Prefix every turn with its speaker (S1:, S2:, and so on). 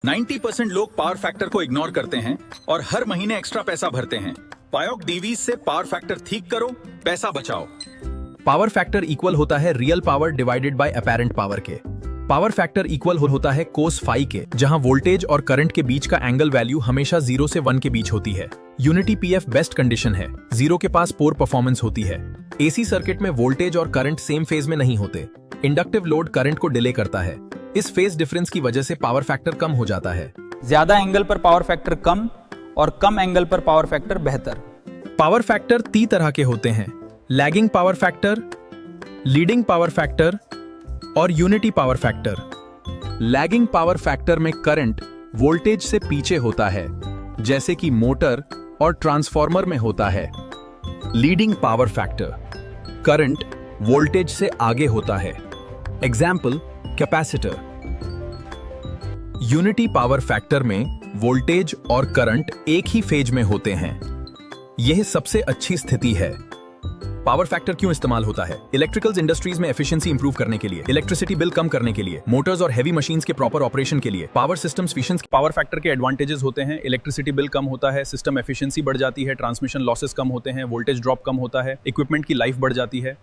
S1: 90% लोग power factor को ignore करते हैं और हर महीने एक्स्ट्रा पैसा भरते हैं। पायोक डीवीज से पावर फैक्टर ठीक करो, पैसा बचाओ।
S2: पावर फैक्टर इक्वल होता है real power divided by apparent power के। पावर फैक्टर इक्वल होता है कोस फाई के, जहां वोल्टेज और करंट के बीच का एंगल वैल्यू हमेशा 0 से 1 के बीच होती है। यूनिटी पीएफ बेस्ट कंडीशन है, 0 के पास पोर परफॉर्मेंस होती है। एसी सर्किट में वोल्टेज और करंट सेम फेज में नहीं होते। इंडक्टिव लोड करंट को डिले करता है। इस फेज डिफरेंस की वजह से पावर फैक्टर कम हो जाता है।
S3: ज्यादा एंगल पर पावर फैक्टर कम और कम एंगल पर पावर फैक्टर बेहतर।
S2: पावर फैक्टर 3 तरह के होते हैं: lagging power factor, leading power factor और unity power factor. Lagging power factor में करंट वोल्टेज से पीछे होता है, जैसे कि मोटर और ट्रांसफार्मर में होता है। Leading power factor current voltage से आगे होता है, example capacitor. Unity power factor में वोल्टेज और करंट एक ही फेज में होते हैं। यह सबसे अच्छी स्थिति है। पावर फैक्टर क्यों इस्तेमाल होता है? इलेक्ट्रिकल्स इंडस्ट्रीज में एफिशिएंसी इंप्रूव करने के लिए, इलेक्ट्रिसिटी बिल कम करने के लिए, मोटर्स और हेवी मशीन्स के प्रॉपर ऑपरेशन के लिए, power systems efficiency. Power factor के एडवांटेजेस होते हैं: इलेक्ट्रिसिटी बिल कम होता है, सिस्टम एफिशिएंसी बढ़ जाती है, ट्रांसमिशन लॉसेस कम होते हैं, वोल्टेज ड्रॉप कम होता है, इक्विपमेंट की लाइफ बढ़ जाती है।